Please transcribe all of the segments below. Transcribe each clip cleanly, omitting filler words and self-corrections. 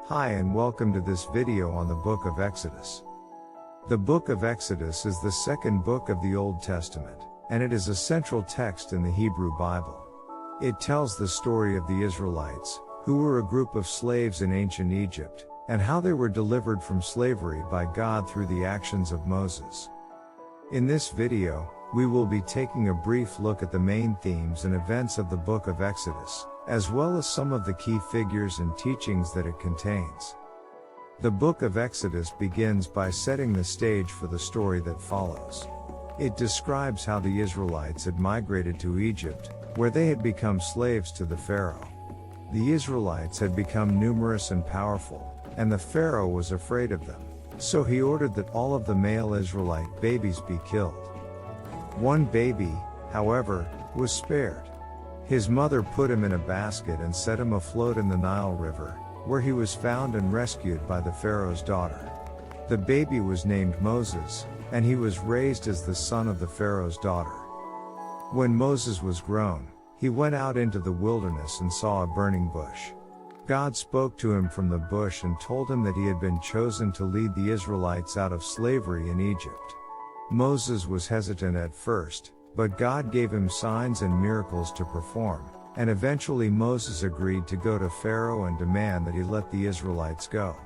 Hi and welcome to this video on the book of Exodus. The book of Exodus is the second book of the Old Testament, and it is a central text in the Hebrew Bible. It tells the story of the Israelites, who were a group of slaves in ancient Egypt, and how they were delivered from slavery by God through the actions of Moses. In this video, we will be taking a brief look at the main themes and events of the book of Exodus, as well as some of the key figures and teachings that it contains. The book of Exodus begins by setting the stage for the story that follows. It describes how the Israelites had migrated to Egypt, where they had become slaves to the Pharaoh. The Israelites had become numerous and powerful, and the Pharaoh was afraid of them, so he ordered that all of the male Israelite babies be killed. One baby, however, was spared. His mother put him in a basket and set him afloat in the Nile River, where he was found and rescued by the Pharaoh's daughter. The baby was named Moses, and he was raised as the son of the Pharaoh's daughter. When Moses was grown, he went out into the wilderness and saw a burning bush. God spoke to him from the bush and told him that he had been chosen to lead the Israelites out of slavery in Egypt. Moses was hesitant at first, but God gave him signs and miracles to perform, and eventually Moses agreed to go to Pharaoh and demand that he let the Israelites go.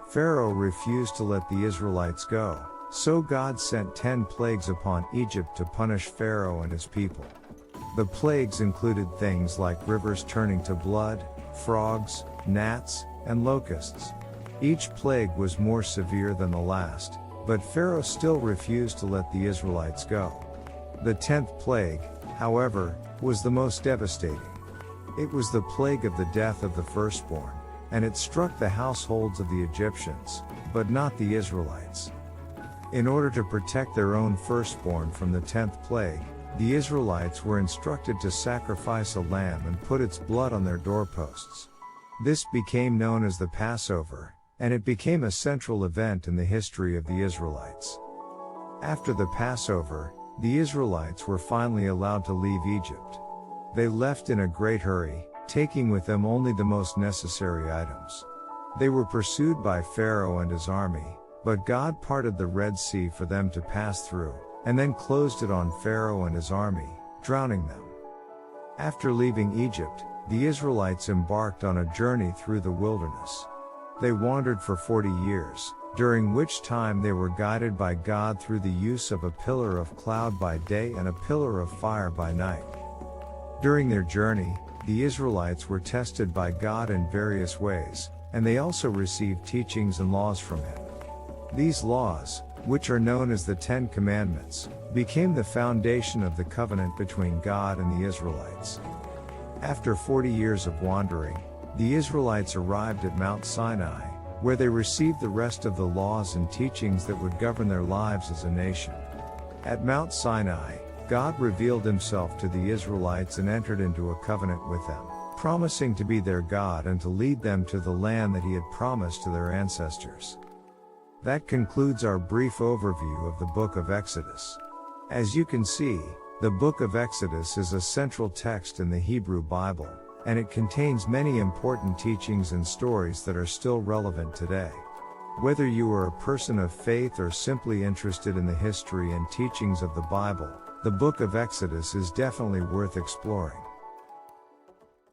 Pharaoh refused to let the Israelites go, so God sent 10 plagues upon Egypt to punish Pharaoh and his people. The plagues included things like rivers turning to blood, frogs, gnats, and locusts. Each plague was more severe than the last, but Pharaoh still refused to let the Israelites go. The 10th plague, however, was the most devastating. It was the plague of the death of the firstborn, and it struck the households of the Egyptians, but not the Israelites. In order to protect their own firstborn from the 10th plague, the Israelites were instructed to sacrifice a lamb and put its blood on their doorposts. This became known as the Passover, and it became a central event in the history of the Israelites. After the Passover, the Israelites were finally allowed to leave Egypt. They left in a great hurry, taking with them only the most necessary items. They were pursued by Pharaoh and his army, but God parted the Red Sea for them to pass through, and then closed it on Pharaoh and his army, drowning them. After leaving Egypt, the Israelites embarked on a journey through the wilderness. They wandered for 40 years, during which time they were guided by God through the use of a pillar of cloud by day and a pillar of fire by night. During their journey, the Israelites were tested by God in various ways, and they also received teachings and laws from Him. These laws, which are known as the 10 Commandments, became the foundation of the covenant between God and the Israelites. After 40 years of wandering, the Israelites arrived at Mount Sinai, where they received the rest of the laws and teachings that would govern their lives as a nation. At Mount Sinai, God revealed Himself to the Israelites and entered into a covenant with them, promising to be their God and to lead them to the land that He had promised to their ancestors. That concludes our brief overview of the book of Exodus. As you can see, the book of Exodus is a central text in the Hebrew Bible, and it contains many important teachings and stories that are still relevant today. Whether you are a person of faith or simply interested in the history and teachings of the Bible, the book of Exodus is definitely worth exploring.